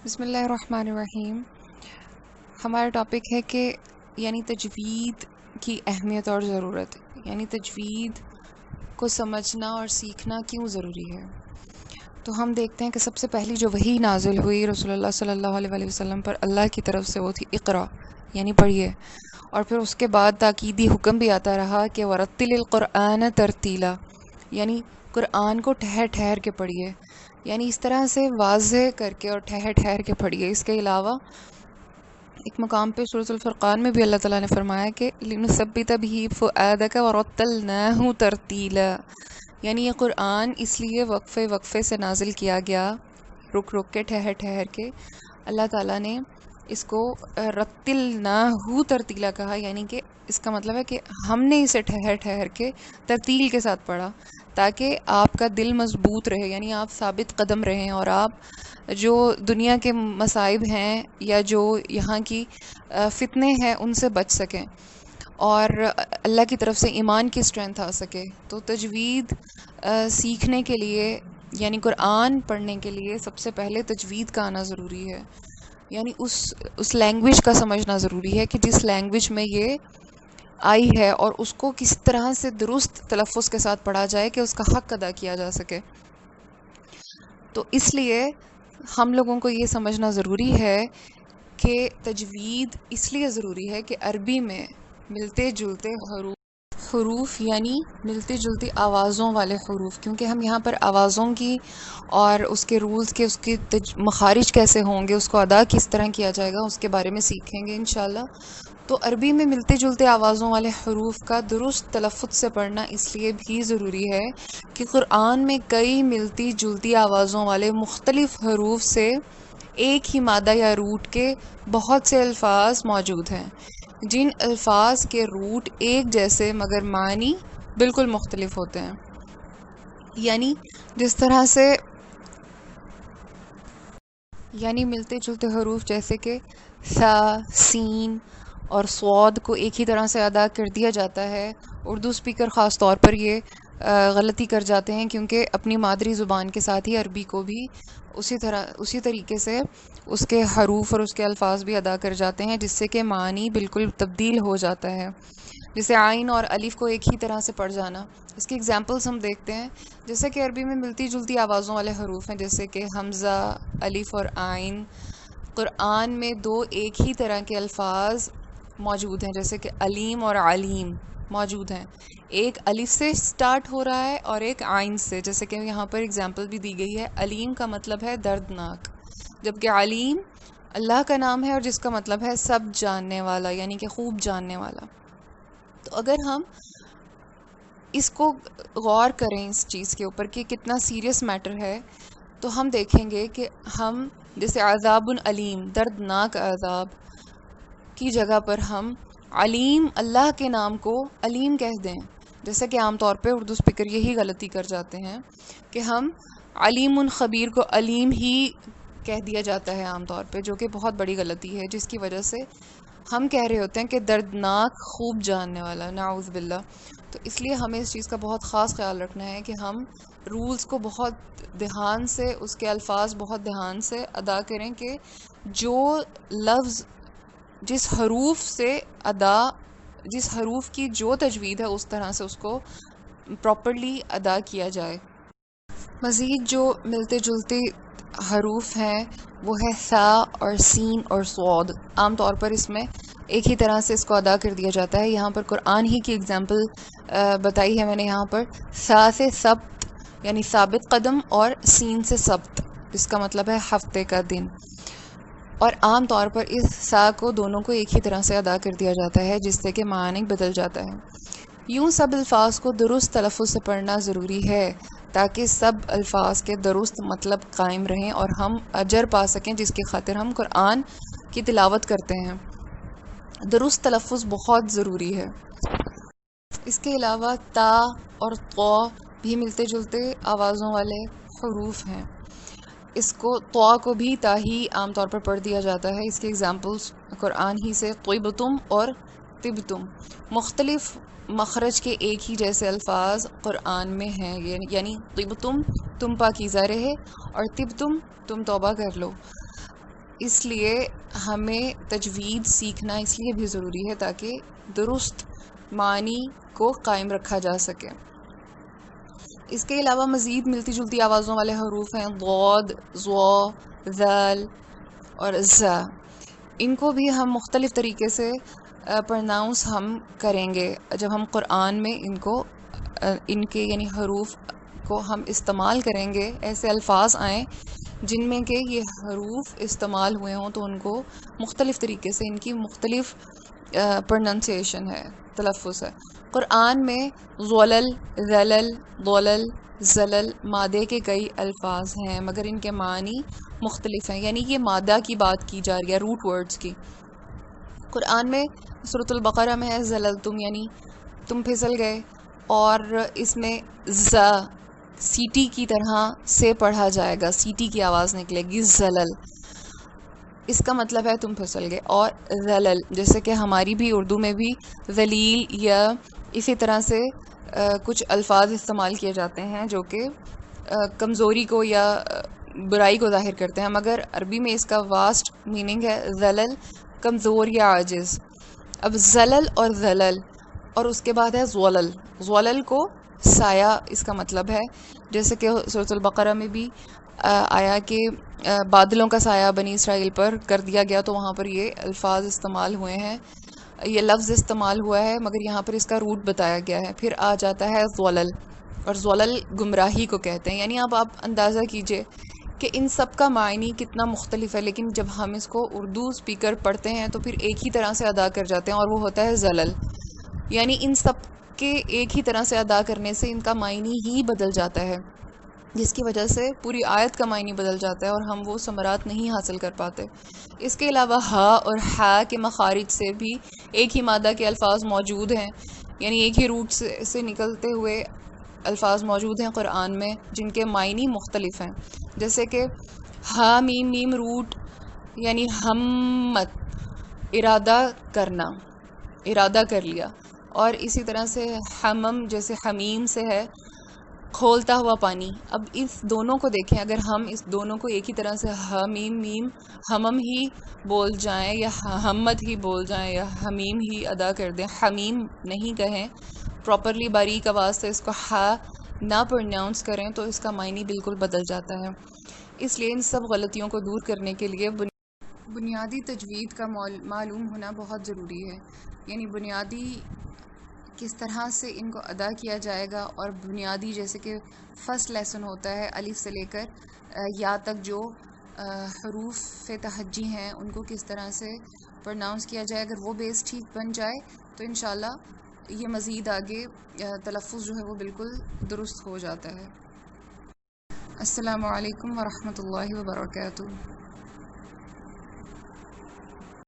بسم اللہ الرحمن الرحیم۔ ہمارا ٹاپک ہے کہ تجوید کی اہمیت اور ضرورت، تجوید کو سمجھنا اور سیکھنا کیوں ضروری ہے۔ تو ہم دیکھتے ہیں کہ سب سے پہلی جو وحی نازل ہوئی رسول اللہ صلی اللہ علیہ وآلہ وسلم پر اللہ کی طرف سے، وہ تھی اقرا، پڑھیے۔ اور پھر اس کے بعد تاکیدی حکم بھی آتا رہا کہ ورتل القرآن ترتیلا، قرآن کو ٹھہر ٹھہر کے پڑھیے، اس طرح سے واضح کر کے اور ٹھہر ٹھہر کے پڑھیے۔ اس کے علاوہ ایک مقام پہ سورۃ الفرقان میں بھی اللہ تعالیٰ نے فرمایا کہ لِنُثَبِّتَ بِهِ فُؤَادَكَ وَرَتَّلْنَاهُ تَرْتِيلًا، یہ قرآن اس لیے وقفے وقفے سے نازل کیا گیا، رک رک کے، ٹھہر ٹھہر کے۔ اللہ تعالیٰ نے اس کو رتلناہ ترتیلا کہا، کہ اس کا مطلب ہے کہ ہم نے اسے ٹھہر ٹھہر کے ترتیل کے ساتھ پڑھا، تاکہ آپ کا دل مضبوط رہے، آپ ثابت قدم رہیں، اور آپ جو دنیا کے مصائب ہیں یا جو یہاں کی فتنے ہیں ان سے بچ سکیں اور اللہ کی طرف سے ایمان کی اسٹرینتھ آ سکے۔ تو تجوید سیکھنے کے لیے، قرآن پڑھنے کے لیے سب سے پہلے تجوید کا آنا ضروری ہے، اس لینگویج کا سمجھنا ضروری ہے کہ جس لینگویج میں یہ آئی ہے، اور اس کو کس طرح سے درست تلفظ کے ساتھ پڑھا جائے کہ اس کا حق ادا کیا جا سکے۔ تو اس لیے ہم لوگوں کو یہ سمجھنا ضروری ہے کہ تجوید اس لیے ضروری ہے کہ عربی میں ملتے جلتے حروف ملتی جلتی آوازوں والے حروف، کیونکہ ہم یہاں پر آوازوں کی اور اس کے رولز کے، اس کے مخارج کیسے ہوں گے، اس کو ادا کس طرح کیا جائے گا، اس کے بارے میں سیکھیں گے انشاءاللہ۔ تو عربی میں ملتے جلتے آوازوں والے حروف کا درست تلفظ سے پڑھنا اس لیے بھی ضروری ہے کہ قرآن میں کئی ملتی جلتی آوازوں والے مختلف حروف سے ایک ہی مادہ یا روٹ کے بہت سے الفاظ موجود ہیں، جن الفاظ کے روٹ ایک جیسے مگر معنی بالکل مختلف ہوتے ہیں۔ جس طرح سے ملتے جلتے حروف جیسے کہ ثا، سین اور صاد کو ایک ہی طرح سے ادا کر دیا جاتا ہے۔ اردو اسپیکر خاص طور پر یہ غلطی کر جاتے ہیں، کیونکہ اپنی مادری زبان کے ساتھ ہی عربی کو بھی اسی طریقے سے اس کے حروف اور اس کے الفاظ بھی ادا کر جاتے ہیں، جس سے کہ معنی بالکل تبدیل ہو جاتا ہے۔ جیسے عین اور الف کو ایک ہی طرح سے پڑھ جانا، اس کی ایگزامپلس ہم دیکھتے ہیں۔ جیسے کہ عربی میں ملتی جلتی آوازوں والے حروف ہیں، جیسے کہ حمزہ، الف اور عین۔ قرآن میں دو ایک ہی طرح کے الفاظ موجود ہیں، جیسے کہ علیم اور علیم موجود ہیں۔ ایک الف سے سٹارٹ ہو رہا ہے اور ایک عین سے، جیسے کہ یہاں پر اگزامپل بھی دی گئی ہے۔ علیم کا مطلب ہے دردناک، جبکہ علیم اللہ کا نام ہے اور جس کا مطلب ہے سب جاننے والا، کہ خوب جاننے والا۔ تو اگر ہم اس کو غور کریں اس چیز کے اوپر کہ کتنا سیریس میٹر ہے، تو ہم دیکھیں گے کہ ہم جیسے عذاب علیم، دردناک عذاب کی جگہ پر ہم علیم، اللہ کے نام کو علیم کہہ دیں، جیسا کہ عام طور پہ اردو اسپیکر یہی غلطی کر جاتے ہیں کہ ہم علیم خبیر کو علیم ہی کہہ دیا جاتا ہے عام طور پہ، جو کہ بہت بڑی غلطی ہے، جس کی وجہ سے ہم کہہ رہے ہوتے ہیں کہ دردناک خوب جاننے والا، نعوذ باللہ۔ تو اس لیے ہمیں اس چیز کا بہت خاص خیال رکھنا ہے کہ ہم رولز کو بہت دھیان سے، اس کے الفاظ بہت دھیان سے ادا کریں کہ جو لفظ جس حروف کی جو تجوید ہے اس طرح سے اس کو پراپرلی ادا کیا جائے۔ مزید جو ملتے جلتے حروف ہیں وہ ہے ثا اور سین اور صاد۔ عام طور پر اس میں ایک ہی طرح سے اس کو ادا کر دیا جاتا ہے۔ یہاں پر قرآن ہی کی اگزامپل بتائی ہے میں نے، یہاں پر ثا سے سبت ثابت قدم، اور سین سے سبت جس کا مطلب ہے ہفتے کا دن۔ اور عام طور پر اس ثا کو دونوں کو ایک ہی طرح سے ادا کر دیا جاتا ہے، جس سے کہ معنی بدل جاتا ہے۔ یوں سب الفاظ کو درست تلفظ سے پڑھنا ضروری ہے، تاکہ سب الفاظ کے درست مطلب قائم رہیں اور ہم اجر پا سکیں، جس کی خاطر ہم قرآن کی تلاوت کرتے ہیں۔ درست تلفظ بہت ضروری ہے۔ اس کے علاوہ تا اور طا بھی ملتے جلتے آوازوں والے حروف ہیں۔ اس کو طا کو بھی تا ہی عام طور پر پڑھ دیا جاتا ہے۔ اس کے ایگزامپلس قرآن ہی سے طیبتم اور طبتم، مختلف مخرج کے ایک ہی جیسے الفاظ قرآن میں ہیں، طبتم تم پاکیزہ رہے، اور طبتم تم توبہ کر لو۔ اس لیے ہمیں تجوید سیکھنا اس لیے بھی ضروری ہے تاکہ درست معنی کو قائم رکھا جا سکے۔ اس کے علاوہ مزید ملتی جلتی آوازوں والے حروف ہیں ضاد، ظا، ذال اور ذا۔ ان کو بھی ہم مختلف طریقے سے پرناؤنس ہم کریں گے جب ہم قرآن میں ان کے یعنی حروف کو ہم استعمال کریں گے، ایسے الفاظ آئیں جن میں کہ یہ حروف استعمال ہوئے ہوں تو ان کو مختلف طریقے سے ان کی مختلف پرننسیشن ہے، تلفظ ہے۔ قرآن میں ضلل، ذلل، ضلل، زلل مادے کے کئی الفاظ ہیں مگر ان کے معنی مختلف ہیں، یعنی یہ مادہ کی بات کی جا رہی ہے، روٹ ورڈز کی۔ قرآن میں سورۃ البقرہ میں ہے زللتم یعنی تم پھسل گئے، اور اس میں ز سیٹی کی طرح سے پڑھا جائے گا، سیٹی کی آواز نکلے گی، زلل اس کا مطلب ہے تم پھسل گئے۔ اور ذلل جیسے کہ ہماری بھی اردو میں بھی ذلیل یا اسی طرح سے کچھ الفاظ استعمال کیے جاتے ہیں جو کہ کمزوری کو یا برائی کو ظاہر کرتے ہیں، مگر عربی میں اس کا واسٹ میننگ ہے ذلل، کمزور یا عاجز۔ اب ذلل اور ذلل اور اس کے بعد ہے ضلل، ضلل کو سایہ اس کا مطلب ہے، جیسے کہ سورۃ البقرہ میں بھی آیا کہ بادلوں کا سایہ بنی اسرائیل پر کر دیا گیا، تو وہاں پر یہ الفاظ استعمال ہوئے ہیں، یہ لفظ استعمال ہوا ہے، مگر یہاں پر اس کا روٹ بتایا گیا ہے۔ پھر آ جاتا ہے ضلل، اور ضلل گمراہی کو کہتے ہیں، یعنی اب آپ اندازہ کیجئے کہ ان سب کا معنی کتنا مختلف ہے، لیکن جب ہم اس کو اردو اسپیکر پڑھتے ہیں تو پھر ایک ہی طرح سے ادا کر جاتے ہیں، اور وہ ہوتا ہے ضلل، یعنی ان سب کے ایک ہی طرح سے ادا کرنے سے ان کا معنی ہی بدل جاتا ہے، جس کی وجہ سے پوری آیت کا معنی بدل جاتا ہے اور ہم وہ ثمرات نہیں حاصل کر پاتے۔ اس کے علاوہ ہا اور ہا کے مخارج سے بھی ایک ہی مادہ کے الفاظ موجود ہیں، یعنی ایک ہی روٹ سے نکلتے ہوئے الفاظ موجود ہیں قرآن میں جن کے معنی مختلف ہیں، جیسے کہ ہا میم میم روٹ یعنی ہمت، ارادہ کرنا، ارادہ کر لیا، اور اسی طرح سے حمم جیسے حمیم سے ہے کھولتا ہوا پانی۔ اب اس دونوں کو دیکھیں، اگر ہم اس دونوں کو ایک ہی طرح سے حمیم میم ہمم ہی بول جائیں یا ہمت ہی بول جائیں یا حمیم ہی ادا کر دیں، حمیم نہیں کہیں، پراپرلی باریک آواز سے اس کو ہا نہ پروناؤنس کریں تو اس کا معنی بالکل بدل جاتا ہے۔ اس لیے ان سب غلطیوں کو دور کرنے کے لیے بنیادی تجوید کا معلوم ہونا بہت ضروری ہے، یعنی بنیادی کس طرح سے ان کو ادا کیا جائے گا، اور بنیادی جیسے کہ فرسٹ لیسن ہوتا ہے الف سے لے کر یا تک جو حروف تہجی ہیں ان کو کس طرح سے پروناؤنس کیا جائے، اگر وہ بیس ٹھیک بن جائے تو انشاءاللہ یہ مزید آگے تلفظ جو ہے وہ بالکل درست ہو جاتا ہے۔ السلام علیکم ورحمۃ اللہ وبرکاتہ۔